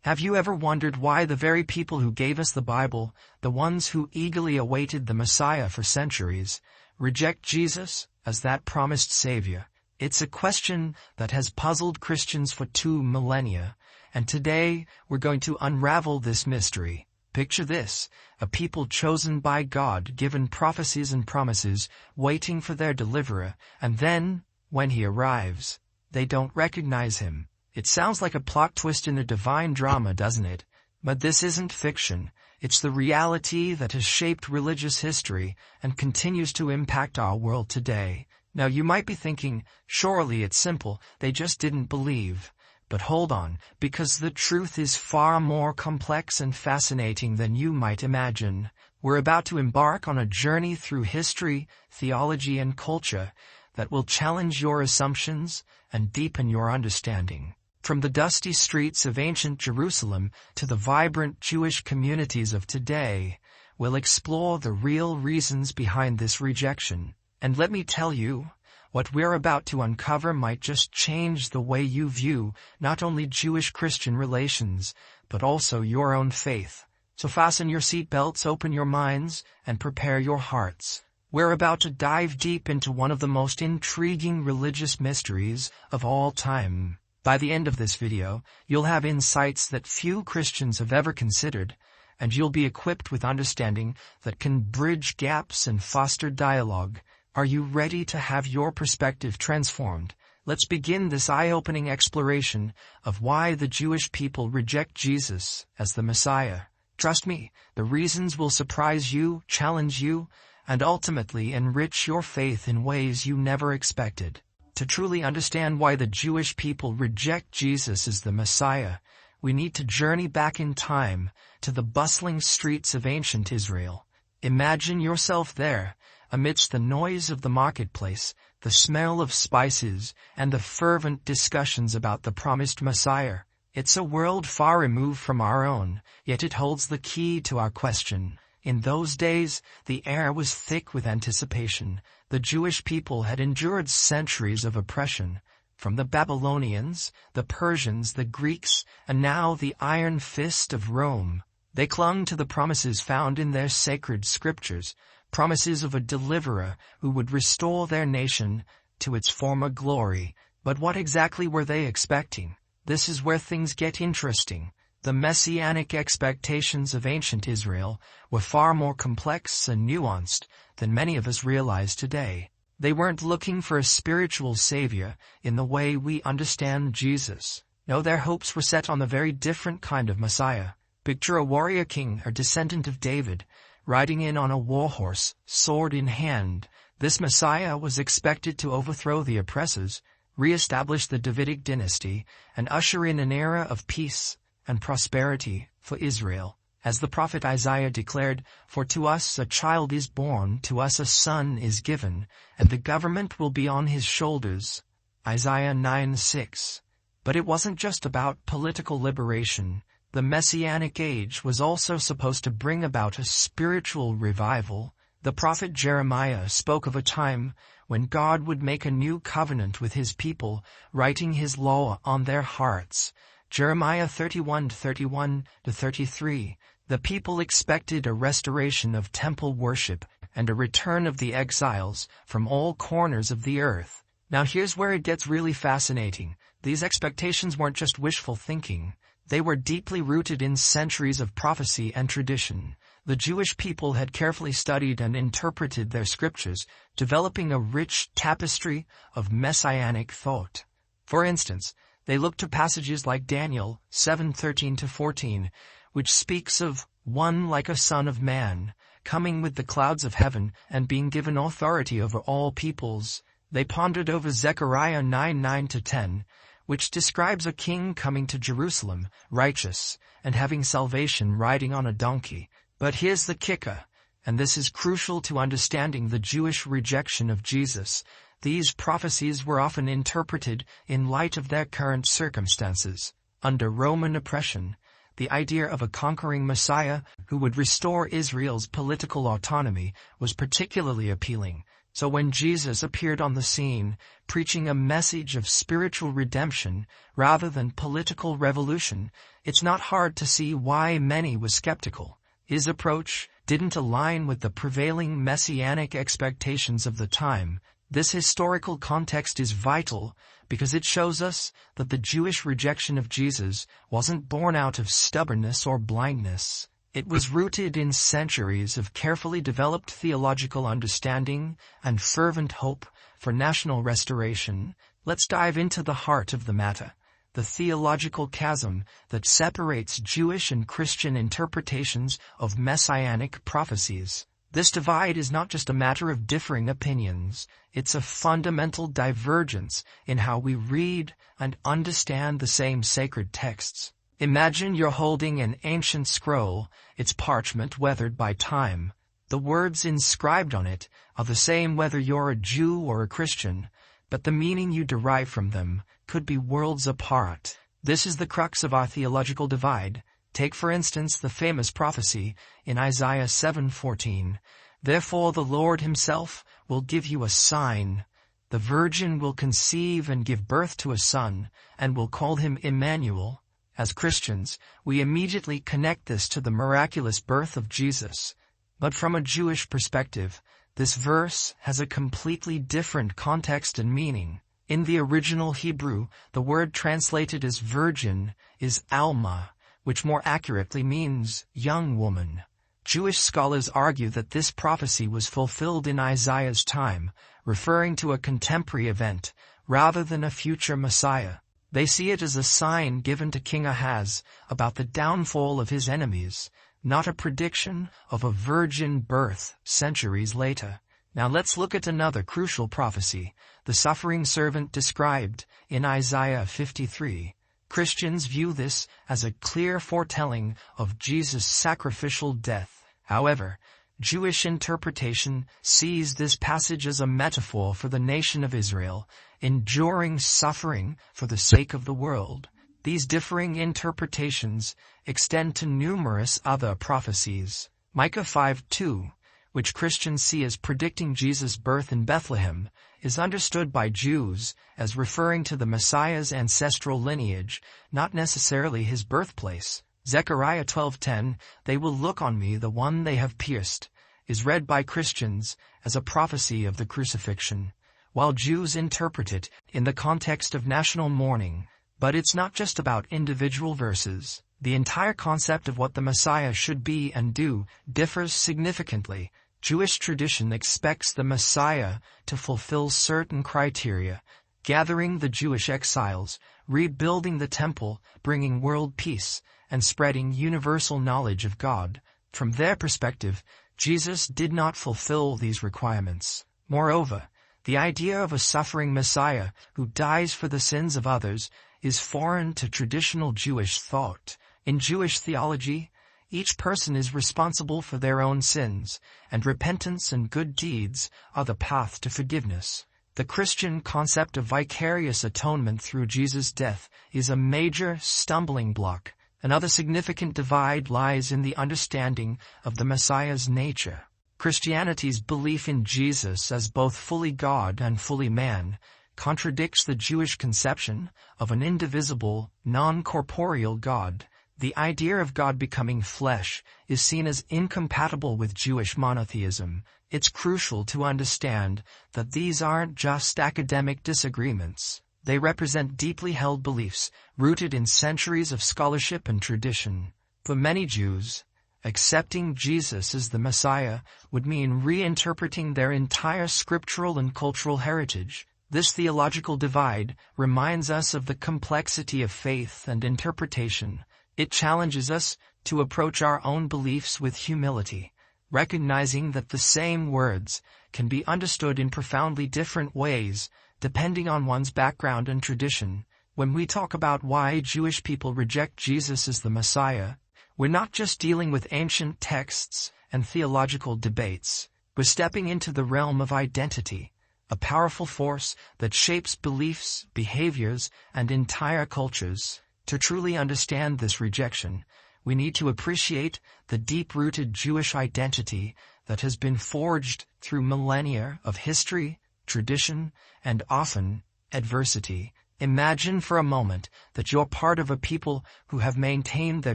Have you ever wondered why the very people who gave us the Bible, the ones who eagerly awaited the Messiah for centuries, reject Jesus as that promised Savior? It's a question that has puzzled Christians for 2 millennia, and today we're going to unravel this mystery. Picture this, a people chosen by God, given prophecies and promises, waiting for their deliverer, and then, when he arrives, they don't recognize him. It sounds like a plot twist in a divine drama, doesn't it? But this isn't fiction. It's the reality that has shaped religious history and continues to impact our world today. Now you might be thinking, surely it's simple, they just didn't believe. But hold on, because the truth is far more complex and fascinating than you might imagine. We're about to embark on a journey through history, theology, and culture that will challenge your assumptions and deepen your understanding. From the dusty streets of ancient Jerusalem to the vibrant Jewish communities of today, we'll explore the real reasons behind this rejection. And let me tell you, what we're about to uncover might just change the way you view not only Jewish-Christian relations, but also your own faith. So fasten your seatbelts, open your minds, and prepare your hearts. We're about to dive deep into one of the most intriguing religious mysteries of all time. By the end of this video, you'll have insights that few Christians have ever considered, and you'll be equipped with understanding that can bridge gaps and foster dialogue. Are you ready to have your perspective transformed? Let's begin this eye-opening exploration of why the Jewish people reject Jesus as the Messiah. Trust me, the reasons will surprise you, challenge you, and ultimately enrich your faith in ways you never expected. To truly understand why the Jewish people reject Jesus as the Messiah, we need to journey back in time to the bustling streets of ancient Israel. Imagine yourself there, amidst the noise of the marketplace, the smell of spices, and the fervent discussions about the promised Messiah. It's a world far removed from our own, yet it holds the key to our question. In those days, the air was thick with anticipation. The Jewish people had endured centuries of oppression, from the Babylonians, the Persians, the Greeks, and now the iron fist of Rome. They clung to the promises found in their sacred scriptures, promises of a deliverer who would restore their nation to its former glory. But what exactly were they expecting? This is where things get interesting. The Messianic expectations of ancient Israel were far more complex and nuanced than many of us realize today. They weren't looking for a spiritual savior in the way we understand Jesus. No, their hopes were set on a very different kind of Messiah. Picture a warrior king, a descendant of David, riding in on a war horse, sword in hand. This Messiah was expected to overthrow the oppressors, re-establish the Davidic dynasty, and usher in an era of peace and prosperity for Israel. As the prophet Isaiah declared, "For to us a child is born, to us a son is given, and the government will be on his shoulders." Isaiah 9:6. But it wasn't just about political liberation. The Messianic age was also supposed to bring about a spiritual revival. The prophet Jeremiah spoke of a time when God would make a new covenant with his people, writing his law on their hearts. Jeremiah 31:31-33. The people expected a restoration of temple worship and a return of the exiles from all corners of the earth. Now here's where it gets really fascinating. These expectations weren't just wishful thinking. They were deeply rooted in centuries of prophecy and tradition. The Jewish people had carefully studied and interpreted their scriptures, developing a rich tapestry of messianic thought. For instance, they looked to passages like Daniel 7:13-14, which speaks of one like a son of man, coming with the clouds of heaven and being given authority over all peoples. They pondered over Zechariah 9:9-10, which describes a king coming to Jerusalem, righteous, and having salvation riding on a donkey. But here's the kicker, and this is crucial to understanding the Jewish rejection of Jesus. These prophecies were often interpreted in light of their current circumstances. Under Roman oppression, the idea of a conquering Messiah who would restore Israel's political autonomy was particularly appealing. So when Jesus appeared on the scene, preaching a message of spiritual redemption rather than political revolution, it's not hard to see why many were skeptical. His approach didn't align with the prevailing Messianic expectations of the time. This historical context is vital because it shows us that the Jewish rejection of Jesus wasn't born out of stubbornness or blindness. It was rooted in centuries of carefully developed theological understanding and fervent hope for national restoration. Let's dive into the heart of the matter, the theological chasm that separates Jewish and Christian interpretations of messianic prophecies. This divide is not just a matter of differing opinions, it's a fundamental divergence in how we read and understand the same sacred texts. Imagine you're holding an ancient scroll, its parchment weathered by time. The words inscribed on it are the same whether you're a Jew or a Christian, but the meaning you derive from them could be worlds apart. This is the crux of our theological divide. Take for instance the famous prophecy in Isaiah 7:14. Therefore the Lord himself will give you a sign. The virgin will conceive and give birth to a son, and will call him Emmanuel. As Christians, we immediately connect this to the miraculous birth of Jesus. But from a Jewish perspective, this verse has a completely different context and meaning. In the original Hebrew, the word translated as virgin is Alma, which more accurately means young woman. Jewish scholars argue that this prophecy was fulfilled in Isaiah's time, referring to a contemporary event rather than a future Messiah. They see it as a sign given to King Ahaz about the downfall of his enemies, not a prediction of a virgin birth centuries later. Now let's look at another crucial prophecy, the suffering servant described in Isaiah 53. Christians view this as a clear foretelling of Jesus' sacrificial death. However, Jewish interpretation sees this passage as a metaphor for the nation of Israel, enduring suffering for the sake of the world. These differing interpretations extend to numerous other prophecies. Micah 5:2, which Christians see as predicting Jesus' birth in Bethlehem, is understood by Jews as referring to the Messiah's ancestral lineage, not necessarily his birthplace. Zechariah 12:10, they will look on me, the one they have pierced, is read by Christians as a prophecy of the crucifixion, while Jews interpret it in the context of national mourning. But it's not just about individual verses. The entire concept of what the Messiah should be and do differs significantly. Jewish tradition expects the Messiah to fulfill certain criteria, gathering the Jewish exiles, rebuilding the temple, bringing world peace, and spreading universal knowledge of God. From their perspective, Jesus did not fulfill these requirements. Moreover, the idea of a suffering Messiah who dies for the sins of others is foreign to traditional Jewish thought. In Jewish theology, each person is responsible for their own sins, and repentance and good deeds are the path to forgiveness. The Christian concept of vicarious atonement through Jesus' death is a major stumbling block. Another significant divide lies in the understanding of the Messiah's nature. Christianity's belief in Jesus as both fully God and fully man contradicts the Jewish conception of an indivisible, non-corporeal God. The idea of God becoming flesh is seen as incompatible with Jewish monotheism. It's crucial to understand that these aren't just academic disagreements. They represent deeply held beliefs rooted in centuries of scholarship and tradition. For many Jews, accepting Jesus as the Messiah would mean reinterpreting their entire scriptural and cultural heritage. This theological divide reminds us of the complexity of faith and interpretation. It challenges us to approach our own beliefs with humility, recognizing that the same words can be understood in profoundly different ways depending on one's background and tradition. When we talk about why Jewish people reject Jesus as the Messiah, we're not just dealing with ancient texts and theological debates. We're stepping into the realm of identity, a powerful force that shapes beliefs, behaviors, and entire cultures. To truly understand this rejection, we need to appreciate the deep-rooted Jewish identity that has been forged through millennia of history, tradition, and often adversity. Imagine for a moment that you're part of a people who have maintained their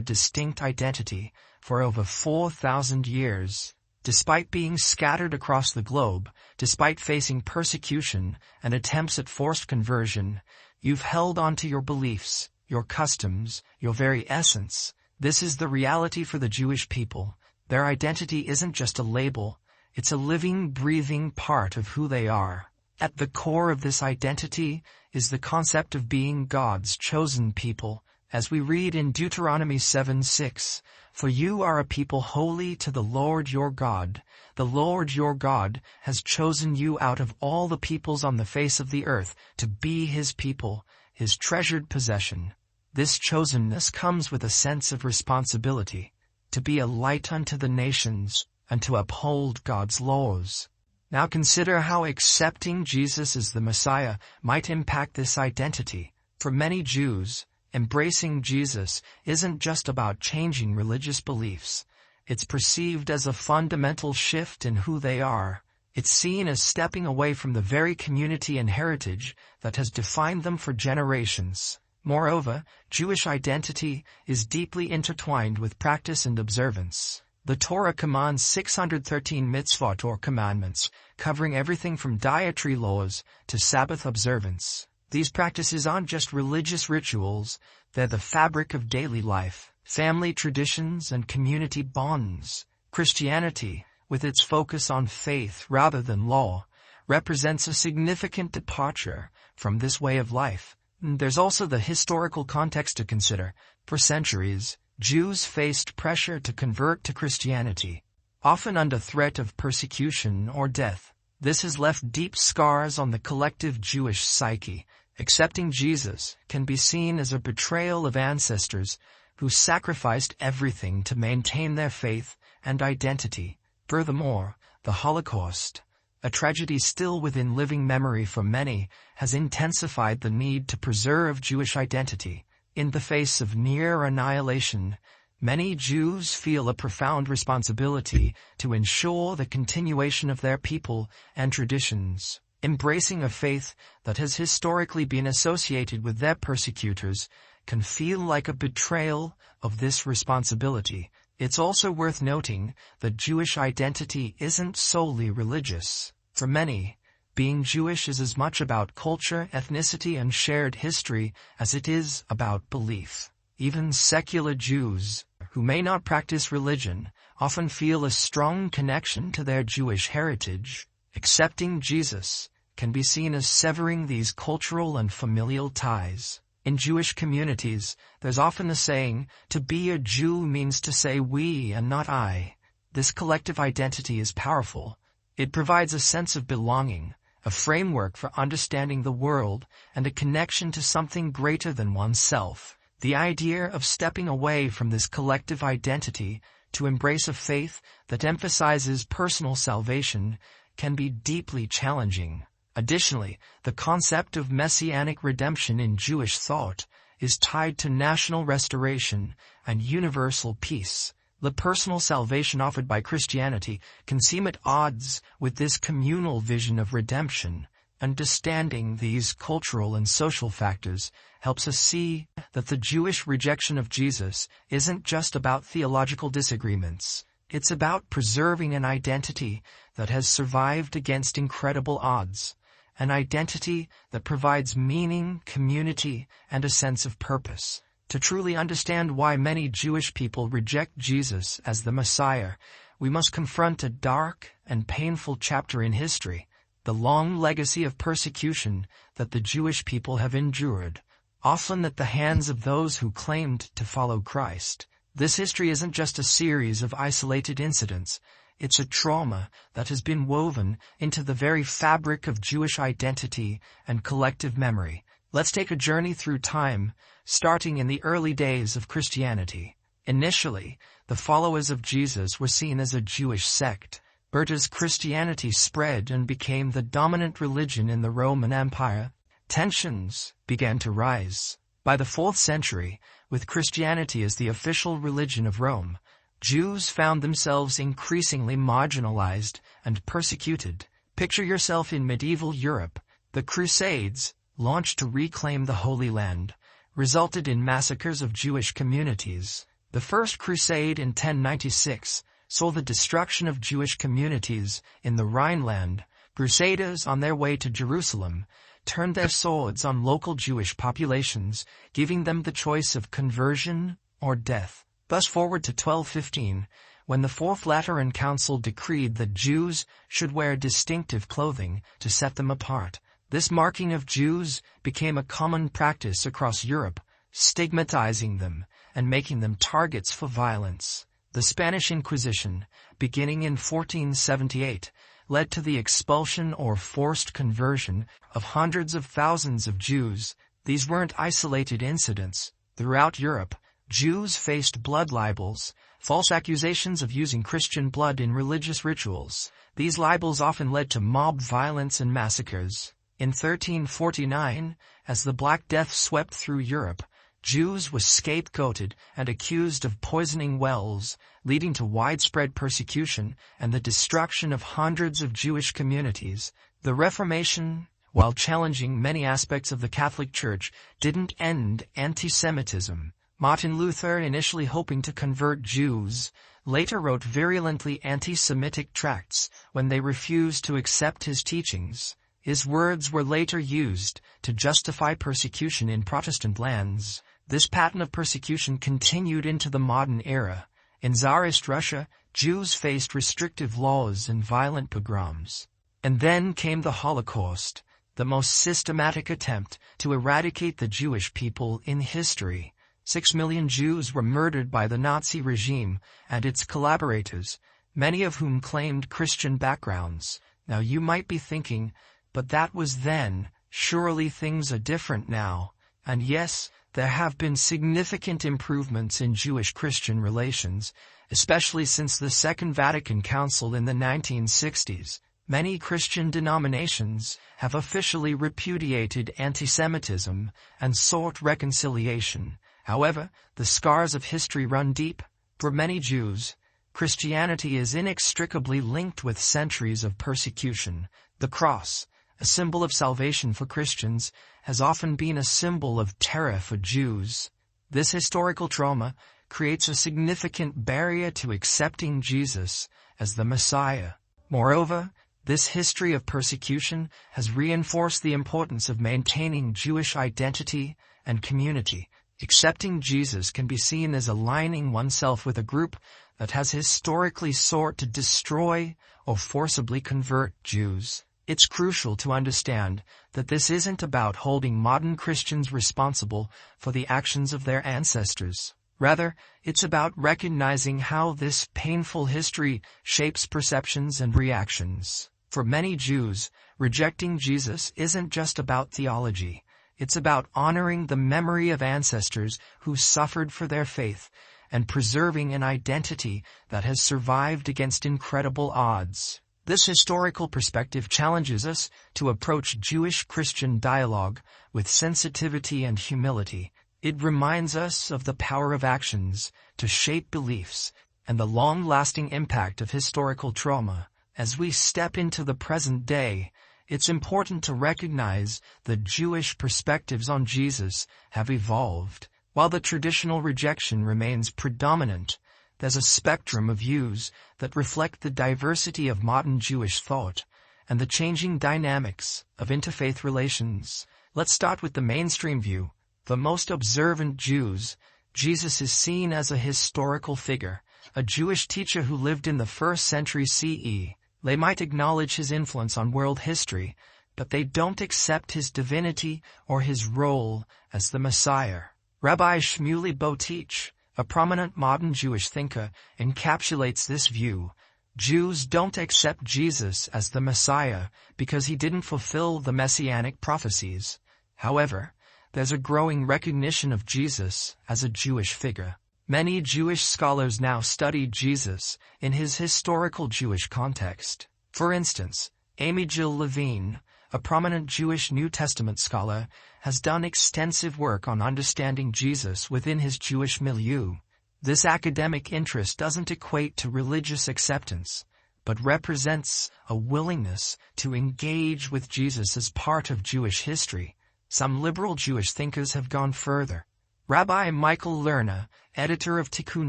distinct identity for over 4,000 years. Despite being scattered across the globe, despite facing persecution and attempts at forced conversion, you've held on to your beliefs, your customs, your very essence. This is the reality for the Jewish people. Their identity isn't just a label, it's a living, breathing part of who they are. At the core of this identity is the concept of being God's chosen people, as we read in Deuteronomy 7:6, "For you are a people holy to the Lord your God. The Lord your God has chosen you out of all the peoples on the face of the earth to be his people, his treasured possession." This chosenness comes with a sense of responsibility, to be a light unto the nations, and to uphold God's laws. Now consider how accepting Jesus as the Messiah might impact this identity. For many Jews, embracing Jesus isn't just about changing religious beliefs. It's perceived as a fundamental shift in who they are. It's seen as stepping away from the very community and heritage that has defined them for generations. Moreover, Jewish identity is deeply intertwined with practice and observance. The Torah commands 613 mitzvot or commandments, covering everything from dietary laws to Sabbath observance. These practices aren't just religious rituals, they're the fabric of daily life, family traditions, and community bonds. Christianity, with its focus on faith rather than law, represents a significant departure from this way of life. There's also the historical context to consider. For centuries, Jews faced pressure to convert to Christianity, often under threat of persecution or death. This has left deep scars on the collective Jewish psyche. Accepting Jesus can be seen as a betrayal of ancestors who sacrificed everything to maintain their faith and identity. Furthermore, the Holocaust, a tragedy still within living memory for many, has intensified the need to preserve Jewish identity. In the face of near annihilation, many Jews feel a profound responsibility to ensure the continuation of their people and traditions. Embracing a faith that has historically been associated with their persecutors can feel like a betrayal of this responsibility. It's also worth noting that Jewish identity isn't solely religious. For many, being Jewish is as much about culture, ethnicity, and shared history as it is about belief. Even secular Jews, who may not practice religion, often feel a strong connection to their Jewish heritage. Accepting Jesus can be seen as severing these cultural and familial ties. In Jewish communities, there's often a saying, "To be a Jew means to say we and not I." This collective identity is powerful. It provides a sense of belonging, a framework for understanding the world, and a connection to something greater than oneself. The idea of stepping away from this collective identity to embrace a faith that emphasizes personal salvation can be deeply challenging. Additionally, the concept of Messianic redemption in Jewish thought is tied to national restoration and universal peace. The personal salvation offered by Christianity can seem at odds with this communal vision of redemption. Understanding these cultural and social factors helps us see that the Jewish rejection of Jesus isn't just about theological disagreements. It's about preserving an identity that has survived against incredible odds. An identity that provides meaning, community, and a sense of purpose. To truly understand why many Jewish people reject Jesus as the Messiah, we must confront a dark and painful chapter in history, the long legacy of persecution that the Jewish people have endured, often at the hands of those who claimed to follow Christ. This history isn't just a series of isolated incidents. It's a trauma that has been woven into the very fabric of Jewish identity and collective memory. Let's take a journey through time, starting in the early days of Christianity. Initially, the followers of Jesus were seen as a Jewish sect, but as Christianity spread and became the dominant religion in the Roman Empire, tensions began to rise. By the 4th century, with Christianity as the official religion of Rome, Jews found themselves increasingly marginalized and persecuted. Picture yourself in medieval Europe. The Crusades, launched to reclaim the Holy Land, resulted in massacres of Jewish communities. The First Crusade in 1096 saw the destruction of Jewish communities in the Rhineland. Crusaders on their way to Jerusalem turned their swords on local Jewish populations, giving them the choice of conversion or death. Thus forward to 1215, when the Fourth Lateran Council decreed that Jews should wear distinctive clothing to set them apart. This marking of Jews became a common practice across Europe, stigmatizing them and making them targets for violence. The Spanish Inquisition, beginning in 1478, led to the expulsion or forced conversion of hundreds of thousands of Jews. These weren't isolated incidents. Throughout Europe, Jews faced blood libels, false accusations of using Christian blood in religious rituals. These libels often led to mob violence and massacres. In 1349, as the Black Death swept through Europe, Jews were scapegoated and accused of poisoning wells, leading to widespread persecution and the destruction of hundreds of Jewish communities. The Reformation, while challenging many aspects of the Catholic Church, didn't end anti-Semitism. Martin Luther, initially hoping to convert Jews, later wrote virulently anti-Semitic tracts when they refused to accept his teachings. His words were later used to justify persecution in Protestant lands. This pattern of persecution continued into the modern era. In Tsarist Russia, Jews faced restrictive laws and violent pogroms. And then came the Holocaust, the most systematic attempt to eradicate the Jewish people in history. 6 million Jews were murdered by the Nazi regime and its collaborators, many of whom claimed Christian backgrounds. Now you might be thinking, but that was then, surely things are different now. And yes, there have been significant improvements in Jewish-Christian relations, especially since the Second Vatican Council in the 1960s. Many Christian denominations have officially repudiated anti-Semitism and sought reconciliation. However, the scars of history run deep. For many Jews, Christianity is inextricably linked with centuries of persecution. The cross, a symbol of salvation for Christians, has often been a symbol of terror for Jews. This historical trauma creates a significant barrier to accepting Jesus as the Messiah. Moreover, this history of persecution has reinforced the importance of maintaining Jewish identity and community. Accepting Jesus can be seen as aligning oneself with a group that has historically sought to destroy or forcibly convert Jews. It's crucial to understand that this isn't about holding modern Christians responsible for the actions of their ancestors. Rather, it's about recognizing how this painful history shapes perceptions and reactions. For many Jews, rejecting Jesus isn't just about theology. It's about honoring the memory of ancestors who suffered for their faith and preserving an identity that has survived against incredible odds. This historical perspective challenges us to approach Jewish-Christian dialogue with sensitivity and humility. It reminds us of the power of actions to shape beliefs and the long-lasting impact of historical trauma. As we step into the present day, it's important to recognize that Jewish perspectives on Jesus have evolved. While the traditional rejection remains predominant, there's a spectrum of views that reflect the diversity of modern Jewish thought and the changing dynamics of interfaith relations. Let's start with the mainstream view. For most observant Jews, Jesus is seen as a historical figure, a Jewish teacher who lived in the 1st century CE. They might acknowledge his influence on world history, but they don't accept his divinity or his role as the Messiah. Rabbi Shmuley Boteach, a prominent modern Jewish thinker, encapsulates this view. Jews don't accept Jesus as the Messiah because he didn't fulfill the Messianic prophecies. However, there's a growing recognition of Jesus as a Jewish figure. Many Jewish scholars now study Jesus in his historical Jewish context. For instance, Amy Jill Levine, a prominent Jewish New Testament scholar, has done extensive work on understanding Jesus within his Jewish milieu. This academic interest doesn't equate to religious acceptance, but represents a willingness to engage with Jesus as part of Jewish history. Some liberal Jewish thinkers have gone further. Rabbi Michael Lerner, editor of Tikkun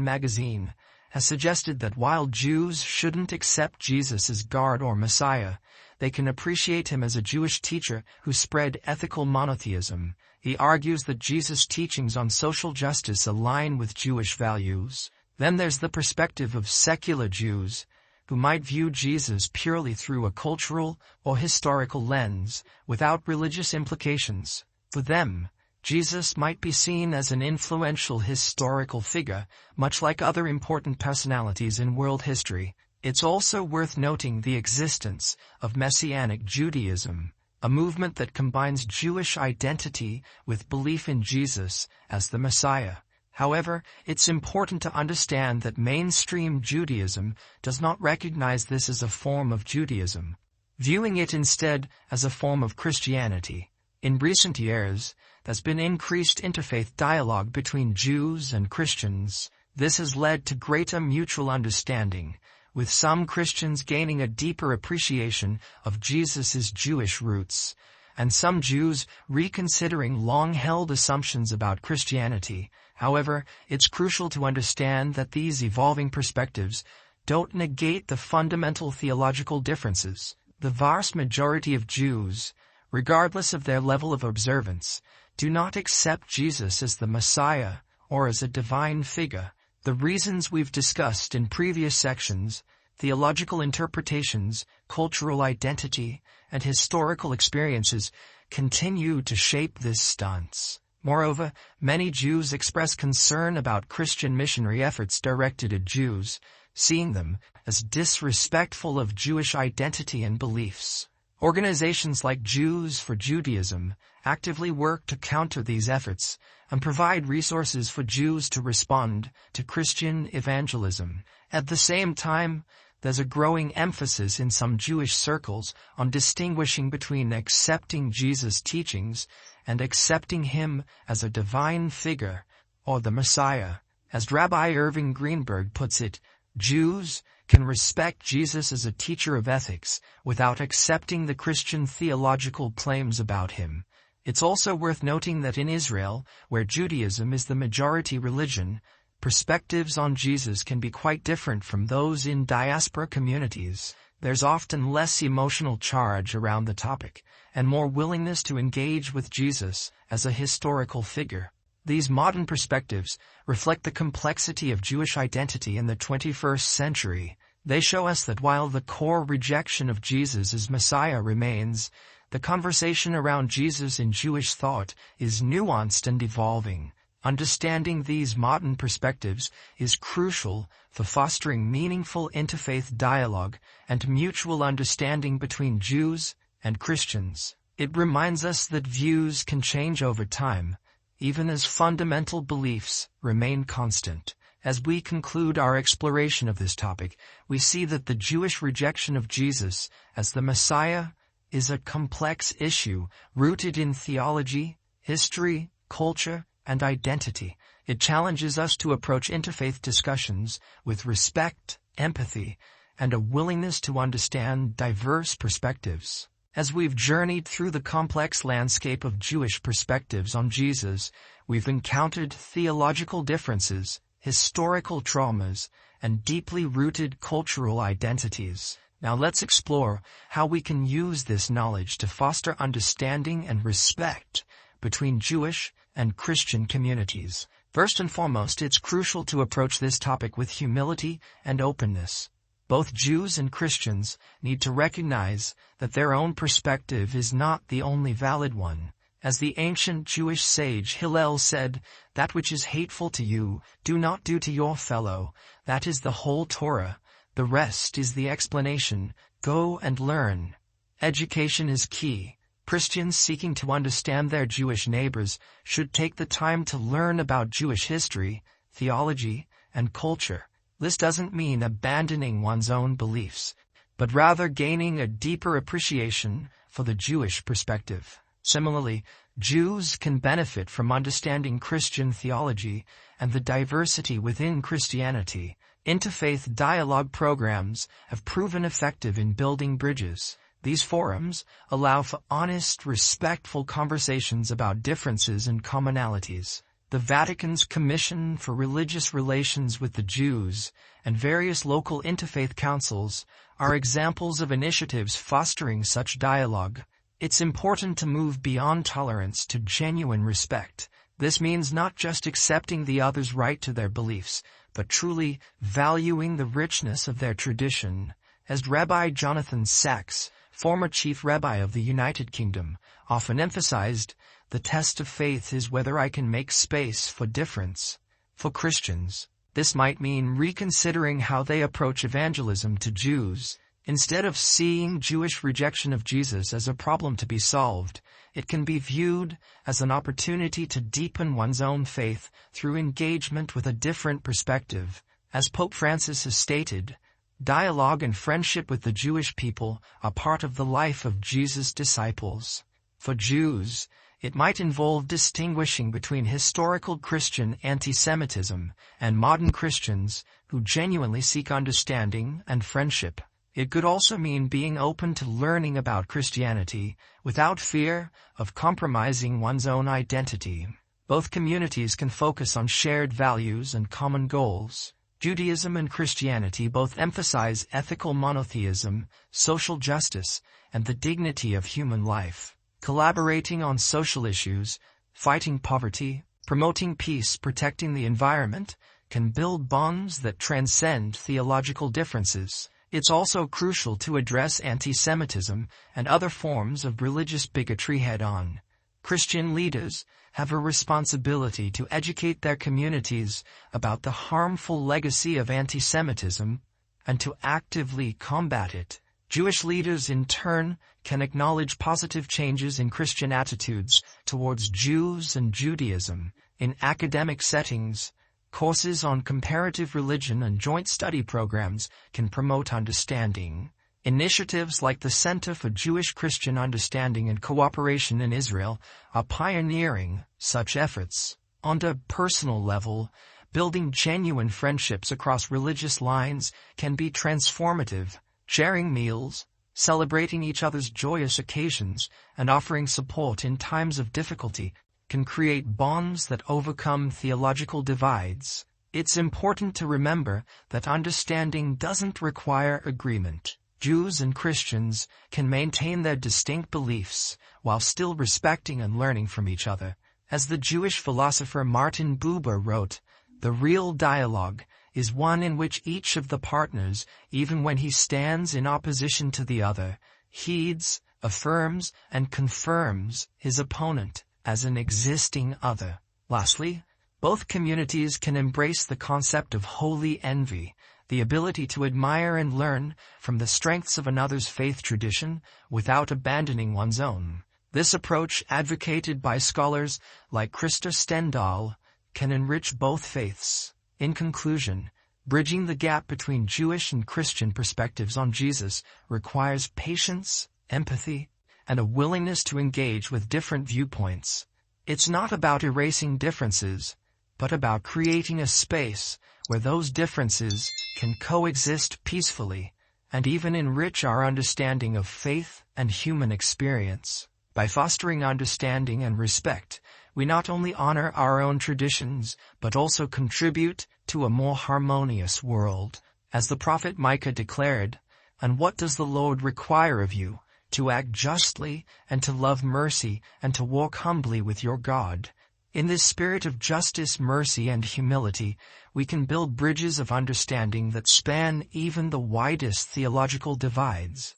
magazine, has suggested that while Jews shouldn't accept Jesus as God or Messiah, they can appreciate him as a Jewish teacher who spread ethical monotheism. He argues that Jesus' teachings on social justice align with Jewish values. Then there's the perspective of secular Jews, who might view Jesus purely through a cultural or historical lens, without religious implications. For them, Jesus might be seen as an influential historical figure, much like other important personalities in world history. It's also worth noting the existence of Messianic Judaism, a movement that combines Jewish identity with belief in Jesus as the Messiah. However, it's important to understand that mainstream Judaism does not recognize this as a form of Judaism, viewing it instead as a form of Christianity. In recent years, there's been increased interfaith dialogue between Jews and Christians. This has led to greater mutual understanding, with some Christians gaining a deeper appreciation of Jesus' Jewish roots, and some Jews reconsidering long-held assumptions about Christianity. However, it's crucial to understand that these evolving perspectives don't negate the fundamental theological differences. The vast majority of Jews, regardless of their level of observance, do not accept Jesus as the Messiah or as a divine figure. The reasons we've discussed in previous sections, theological interpretations, cultural identity, and historical experiences, continue to shape this stance. Moreover, many Jews express concern about Christian missionary efforts directed at Jews, seeing them as disrespectful of Jewish identity and beliefs. Organizations like Jews for Judaism actively work to counter these efforts and provide resources for Jews to respond to Christian evangelism. At the same time, there's a growing emphasis in some Jewish circles on distinguishing between accepting Jesus' teachings and accepting him as a divine figure or the Messiah. As Rabbi Irving Greenberg puts it, Jews can respect Jesus as a teacher of ethics without accepting the Christian theological claims about him. It's also worth noting that in Israel, where Judaism is the majority religion, perspectives on Jesus can be quite different from those in diaspora communities. There's often less emotional charge around the topic, and more willingness to engage with Jesus as a historical figure. These modern perspectives reflect the complexity of Jewish identity in the 21st century. They show us that while the core rejection of Jesus as Messiah remains, the conversation around Jesus in Jewish thought is nuanced and evolving. Understanding these modern perspectives is crucial for fostering meaningful interfaith dialogue and mutual understanding between Jews and Christians. It reminds us that views can change over time, even as fundamental beliefs remain constant. As we conclude our exploration of this topic, we see that the Jewish rejection of Jesus as the Messiah is a complex issue rooted in theology, history, culture, and identity. It challenges us to approach interfaith discussions with respect, empathy, and a willingness to understand diverse perspectives. As we've journeyed through the complex landscape of Jewish perspectives on Jesus, we've encountered theological differences, historical traumas, and deeply rooted cultural identities. Now let's explore how we can use this knowledge to foster understanding and respect between Jewish and Christian communities. First and foremost, it's crucial to approach this topic with humility and openness. Both Jews and Christians need to recognize that their own perspective is not the only valid one. As the ancient Jewish sage Hillel said, "That which is hateful to you, do not do to your fellow. That is the whole Torah. The rest is the explanation. Go and learn." Education is key. Christians seeking to understand their Jewish neighbors should take the time to learn about Jewish history, theology, and culture. This doesn't mean abandoning one's own beliefs, but rather gaining a deeper appreciation for the Jewish perspective. Similarly, Jews can benefit from understanding Christian theology and the diversity within Christianity. Interfaith dialogue programs have proven effective in building bridges. These forums allow for honest, respectful conversations about differences and commonalities. The Vatican's Commission for Religious Relations with the Jews and various local interfaith councils are examples of initiatives fostering such dialogue. It's important to move beyond tolerance to genuine respect. This means not just accepting the other's right to their beliefs, but truly valuing the richness of their tradition. As Rabbi Jonathan Sacks, former chief rabbi of the United Kingdom, often emphasized, the test of faith is whether I can make space for difference. For Christians, this might mean reconsidering how they approach evangelism to Jews. Instead of seeing Jewish rejection of Jesus as a problem to be solved, it can be viewed as an opportunity to deepen one's own faith through engagement with a different perspective. As Pope Francis has stated, dialogue and friendship with the Jewish people are part of the life of Jesus' disciples. For Jews, it might involve distinguishing between historical Christian anti-Semitism and modern Christians who genuinely seek understanding and friendship. It could also mean being open to learning about Christianity without fear of compromising one's own identity. Both communities can focus on shared values and common goals. Judaism and Christianity both emphasize ethical monotheism, social justice, and the dignity of human life. Collaborating on social issues, fighting poverty, promoting peace, protecting the environment, can build bonds that transcend theological differences. It's also crucial to address anti-Semitism and other forms of religious bigotry head-on. Christian leaders have a responsibility to educate their communities about the harmful legacy of anti-Semitism and to actively combat it. Jewish leaders, in turn, can acknowledge positive changes in Christian attitudes towards Jews and Judaism. In academic settings, courses on comparative religion and joint study programs can promote understanding. Initiatives like the Center for Jewish-Christian Understanding and Cooperation in Israel are pioneering such efforts. On a personal level, building genuine friendships across religious lines can be transformative. Sharing meals, celebrating each other's joyous occasions, and offering support in times of difficulty can create bonds that overcome theological divides. It's important to remember that understanding doesn't require agreement. Jews and Christians can maintain their distinct beliefs while still respecting and learning from each other. As the Jewish philosopher Martin Buber wrote, "The real dialogue is one in which each of the partners, even when he stands in opposition to the other, heeds, affirms, and confirms his opponent as an existing other." Lastly, both communities can embrace the concept of holy envy, the ability to admire and learn from the strengths of another's faith tradition without abandoning one's own. This approach, advocated by scholars like Krista Stendahl, can enrich both faiths. In conclusion, bridging the gap between Jewish and Christian perspectives on Jesus requires patience, empathy, and a willingness to engage with different viewpoints. It's not about erasing differences, but about creating a space where those differences can coexist peacefully and even enrich our understanding of faith and human experience. By fostering understanding and respect, we not only honor our own traditions, but also contribute to a more harmonious world. As the prophet Micah declared, "And what does the Lord require of you? To act justly, and to love mercy, and to walk humbly with your God." In this spirit of justice, mercy, and humility, we can build bridges of understanding that span even the widest theological divides.